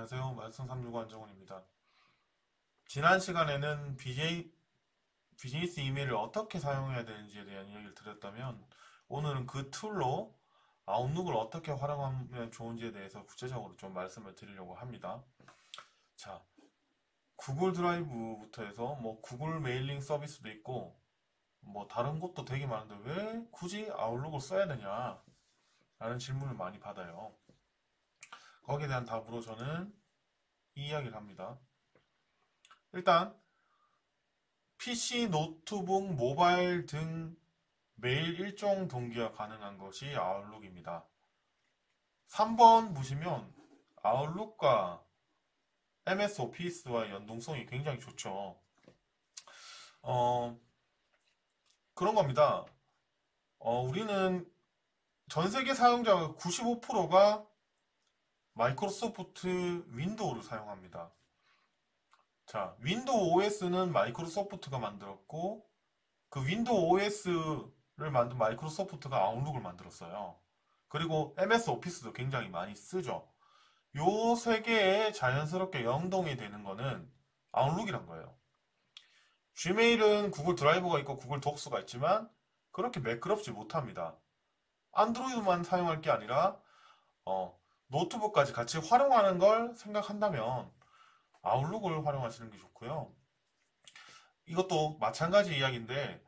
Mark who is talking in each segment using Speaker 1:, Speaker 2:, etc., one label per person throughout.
Speaker 1: 안녕하세요. 말씀 365 안정훈입니다. 지난 시간에는 비즈니스 이메일을 어떻게 사용해야 되는지에 대한 이야기를 드렸다면 오늘은 그 툴로 아웃룩을 어떻게 활용하면 좋은지에 대해서 구체적으로 좀 말씀을 드리려고 합니다. 자, 구글 드라이브부터 해서 뭐 구글 메일링 서비스도 있고 뭐 다른 것도 되게 많은데 왜 굳이 아웃룩을 써야 되냐 라는 질문을 많이 받아요. 거기에 대한 답으로 저는 이 이야기를 합니다. 일단 PC, 노트북, 모바일 등 메일 일종 동기화 가능한 것이 아웃룩입니다. 3번 보시면 아웃룩과 MS 오피스와의 연동성이 굉장히 좋죠. 그런 겁니다. 우리는 전 세계 사용자 95%가 마이크로소프트 윈도우를 사용합니다. 자, 윈도우 OS는 마이크로소프트가 만들었고 그 윈도우 OS를 만든 마이크로소프트가 아웃룩을 만들었어요. 그리고 MS 오피스도 굉장히 많이 쓰죠. 요 세 개에 자연스럽게 연동이 되는 거는 아웃룩이란 거예요. 지메일은 구글 드라이브가 있고 구글 독스가 있지만 그렇게 매끄럽지 못합니다. 안드로이드만 사용할 게 아니라 노트북까지 같이 활용하는 걸 생각한다면 아웃룩을 활용하시는 게 좋고요. 이것도 마찬가지 이야기인데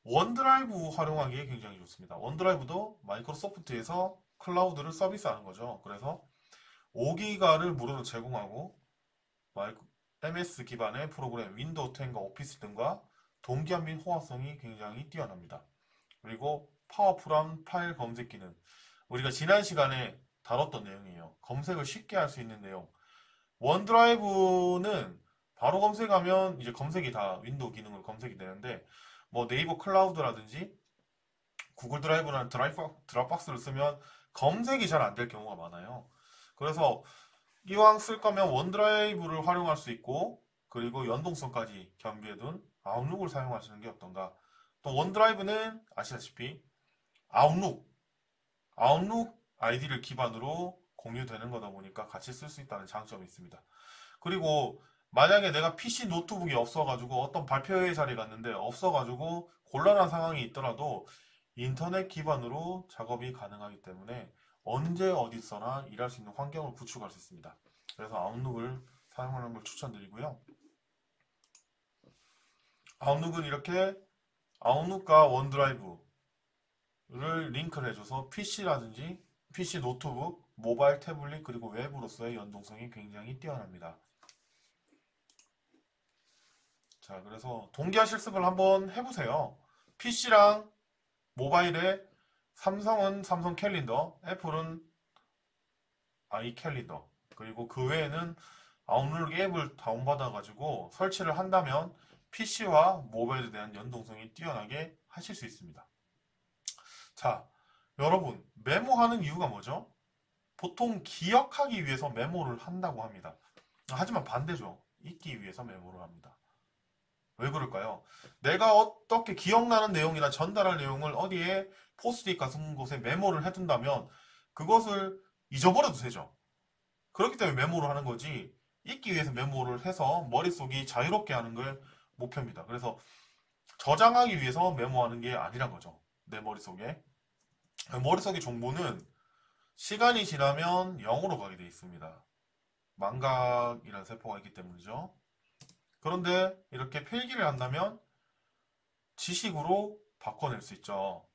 Speaker 1: 원드라이브 활용하기에 굉장히 좋습니다. 원드라이브도 마이크로소프트에서 클라우드를 서비스하는 거죠. 그래서 5기가를 무료로 제공하고 MS 기반의 프로그램 윈도우 10과 오피스 등과 동기화 및 호환성이 굉장히 뛰어납니다. 그리고 파워풀한 파일 검색 기능, 우리가 지난 시간에 다뤘던 내용이에요. 검색을 쉽게 할 수 있는 내용. 원드라이브는 바로 검색하면 이제 검색이 다 윈도우 기능으로 검색이 되는데 뭐 네이버 클라우드라든지 구글 드라이브라는 드랍박스를 쓰면 검색이 잘 안 될 경우가 많아요. 그래서 이왕 쓸 거면 원드라이브를 활용할 수 있고 그리고 연동성까지 겸비해둔 아웃룩을 사용하시는 게 어떤가. 또 원드라이브는 아시다시피 아웃룩 아이디를 기반으로 공유되는 거다 보니까 같이 쓸 수 있다는 장점이 있습니다. 그리고 만약에 내가 PC 노트북이 없어가지고 어떤 발표회 자리에 갔는데 없어가지고 곤란한 상황이 있더라도 인터넷 기반으로 작업이 가능하기 때문에 언제 어디서나 일할 수 있는 환경을 구축할 수 있습니다. 그래서 아웃룩을 사용하는 걸 추천드리고요. 아웃룩은 이렇게 아웃룩과 원드라이브를 링크를 해줘서 PC라든지 PC 노트북, 모바일 태블릿 그리고 웹으로서의 연동성이 굉장히 뛰어납니다. 자, 그래서 동기화 실습을 한번 해보세요. PC랑 모바일에 삼성은 삼성 캘린더, 애플은 아이캘린더, 그리고 그 외에는 아웃룩 앱을 다운받아가지고 설치를 한다면 PC와 모바일에 대한 연동성이 뛰어나게 하실 수 있습니다. 자, 여러분, 메모하는 이유가 뭐죠? 보통 기억하기 위해서 메모를 한다고 합니다. 하지만 반대죠. 잊기 위해서 메모를 합니다. 왜 그럴까요? 내가 어떻게 기억나는 내용이나 전달할 내용을 어디에 포스트잇 같은 곳에 메모를 해둔다면 그것을 잊어버려도 되죠. 그렇기 때문에 메모를 하는 거지 잊기 위해서 메모를 해서 머릿속이 자유롭게 하는 게 목표입니다. 그래서 저장하기 위해서 메모하는 게 아니란 거죠. 내 머릿속에. 머릿속의 정보는 시간이 지나면 0으로 가게 되어 있습니다. 망각이라는 세포가 있기 때문이죠. 그런데 이렇게 필기를 한다면 지식으로 바꿔낼 수 있죠.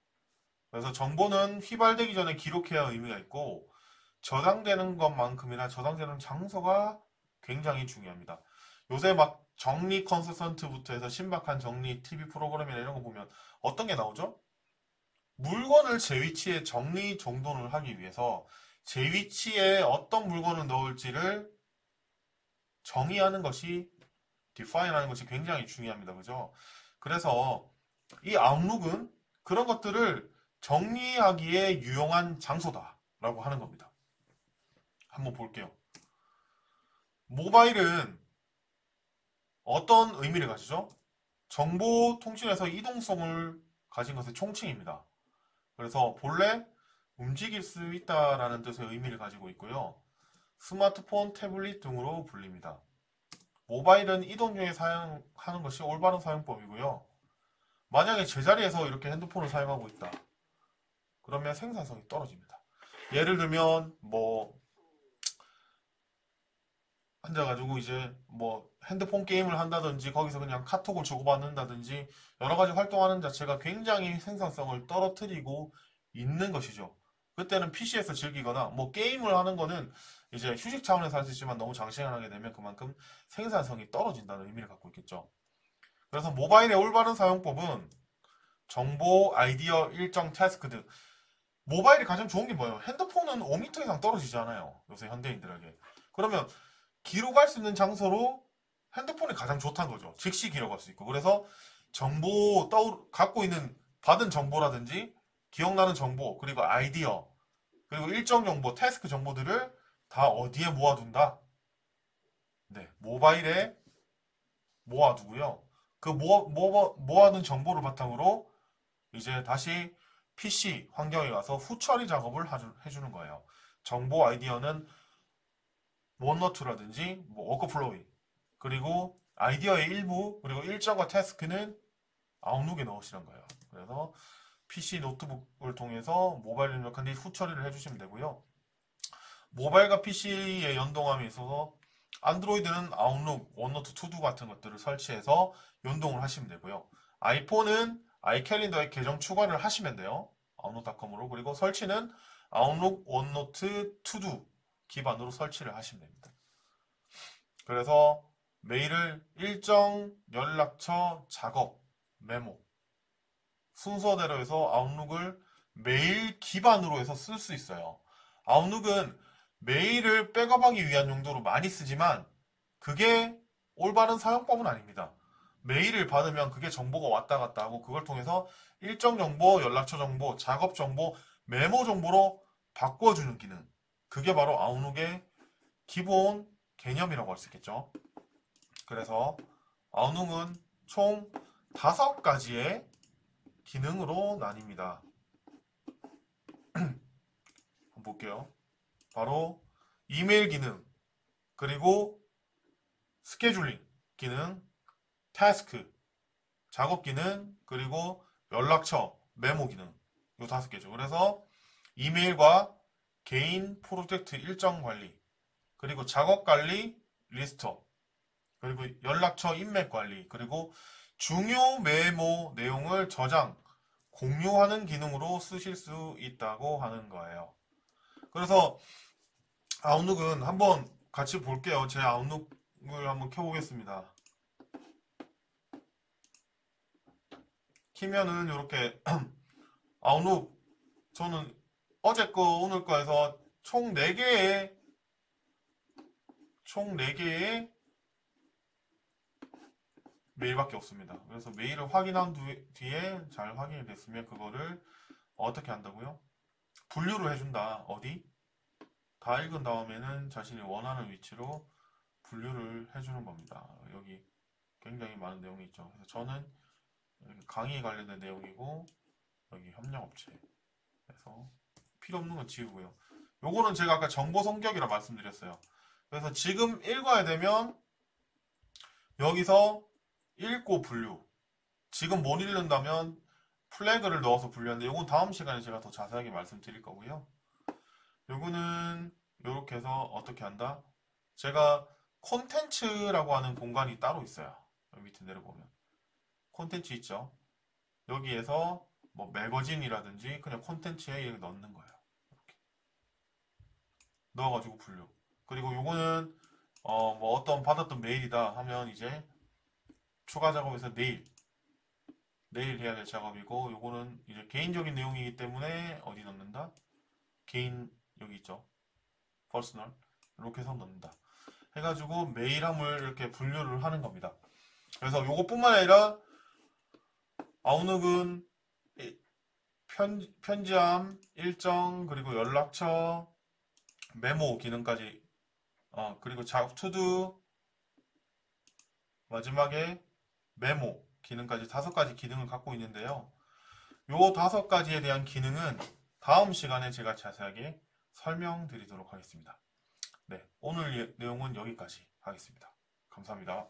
Speaker 1: 그래서 정보는 휘발되기 전에 기록해야 의미가 있고 저장되는 것만큼이나 저장되는 장소가 굉장히 중요합니다. 요새 막 정리 컨설턴트부터 해서 신박한 정리 TV 프로그램이나 이런 거 보면 어떤 게 나오죠? 물건을 제 위치에 정리 정돈을 하기 위해서 제 위치에 어떤 물건을 넣을지를 정의하는 것이 define 하는 것이 굉장히 중요합니다. 그죠? 그래서 이 아웃룩은 그런 것들을 정리하기에 유용한 장소다라고 하는 겁니다. 한번 볼게요. 모바일은 어떤 의미를 가지죠? 정보 통신에서 이동성을 가진 것의 총칭입니다. 그래서 본래 움직일 수 있다라는 뜻의 의미를 가지고 있고요. 스마트폰, 태블릿 등으로 불립니다. 모바일은 이동 중에 사용하는 것이 올바른 사용법이고요. 만약에 제자리에서 이렇게 핸드폰을 사용하고 있다. 그러면 생산성이 떨어집니다. 예를 들면 뭐 앉아가지고 이제 뭐 핸드폰 게임을 한다든지 거기서 그냥 카톡을 주고받는다든지 여러 가지 활동하는 자체가 굉장히 생산성을 떨어뜨리고 있는 것이죠. 그때는 PC에서 즐기거나 뭐 게임을 하는 거는 이제 휴식 차원에서 할 수 있지만 너무 장시간 하게 되면 그만큼 생산성이 떨어진다는 의미를 갖고 있겠죠. 그래서 모바일의 올바른 사용법은 정보, 아이디어, 일정, 태스크 등 모바일이 가장 좋은 게 뭐예요? 핸드폰은 5m 이상 떨어지지 않아요. 요새 현대인들에게. 그러면 기록할 수 있는 장소로 핸드폰이 가장 좋다는 거죠. 즉시 기록할 수 있고. 그래서 정보 갖고 있는 받은 정보라든지 기억나는 정보 그리고 아이디어 그리고 일정 정보, 태스크 정보들을 다 어디에 모아둔다? 네, 모바일에 모아두고요. 그 모아둔 정보를 바탕으로 이제 다시 PC 환경에 가서 후처리 작업을 해주는 거예요. 정보 아이디어는 원노트라든지 뭐 워크플로우 그리고 아이디어의 일부 그리고 일정과 태스크는 아웃룩에 넣으시는 거예요. 그래서 PC 노트북을 통해서 모바일 입력한 뒤 후처리를 해주시면 되고요. 모바일과 PC의 연동함에 있어서 안드로이드는 아웃룩, 원노트, 투두 같은 것들을 설치해서 연동을 하시면 되고요. 아이폰은 아이캘린더에 계정 추가를 하시면 돼요. 아웃룩.com으로. 그리고 설치는 아웃룩, 원노트, 투두 기반으로 설치를 하시면 됩니다. 그래서 메일을 일정, 연락처, 작업, 메모 순서대로 해서 아웃룩을 메일 기반으로 해서 쓸 수 있어요. 아웃룩은 메일을 백업하기 위한 용도로 많이 쓰지만 그게 올바른 사용법은 아닙니다. 메일을 받으면 그게 정보가 왔다 갔다 하고 그걸 통해서 일정 정보, 연락처 정보, 작업 정보, 메모 정보로 바꿔주는 기능. 그게 바로 아웃룩의 기본 개념이라고 할 수 있겠죠. 그래서 아웃룩은 총 5가지의 기능으로 나뉩니다. 한번 볼게요. 바로 이메일 기능, 그리고 스케줄링 기능, 태스크, 작업 기능, 그리고 연락처, 메모 기능 이 5개죠. 그래서 이메일과 개인 프로젝트 일정 관리, 그리고 작업 관리, 리스터, 그리고 연락처 인맥 관리, 그리고 중요 메모 내용을 저장, 공유하는 기능으로 쓰실 수 있다고 하는 거예요. 그래서 아웃룩은 한번 같이 볼게요. 제 아웃룩을 한번 켜보겠습니다. 키면은 이렇게 아웃룩 저는 어제 거 오늘 거에서 총 4개의 메일밖에 없습니다. 그래서 메일을 확인한 뒤에 잘 확인이 됐으면 그거를 어떻게 한다고요? 분류를 해준다. 어디? 다 읽은 다음에는 자신이 원하는 위치로 분류를 해주는 겁니다. 여기 굉장히 많은 내용이 있죠. 그래서 저는 강의에 관련된 내용이고 여기 협력업체 그래서 필요 없는 건 지우고요. 요거는 제가 아까 정보 성격이라 말씀드렸어요. 그래서 지금 읽어야 되면 여기서 읽고 분류. 지금 못 읽는다면 플래그를 넣어서 분류하는데 요건 다음 시간에 제가 더 자세하게 말씀드릴 거고요. 요거는 이렇게 해서 어떻게 한다? 제가 콘텐츠라고 하는 공간이 따로 있어요. 여기 밑에 내려보면 콘텐츠 있죠. 여기에서 뭐 매거진이라든지 그냥 콘텐츠에 이렇게 넣는 거예요. 이렇게 넣어가지고 분류. 그리고 요거는 뭐 어떤 받았던 메일이다 하면 이제 추가 작업에서 내일 해야 될 작업이고 요거는 이제 개인적인 내용이기 때문에 어디 넣는다? 개인 여기 있죠. 퍼스널 이렇게 해서 넣는다. 해가지고 메일함을 이렇게 분류를 하는 겁니다. 그래서 요것뿐만 아니라 아웃룩은 편지함, 일정, 그리고 연락처, 메모 기능까지 그리고 작업 투두 마지막에 메모 기능까지 5가지 기능을 갖고 있는데요. 요 5가지에 대한 기능은 다음 시간에 제가 자세하게 설명드리도록 하겠습니다. 네, 오늘 내용은 여기까지 하겠습니다. 감사합니다.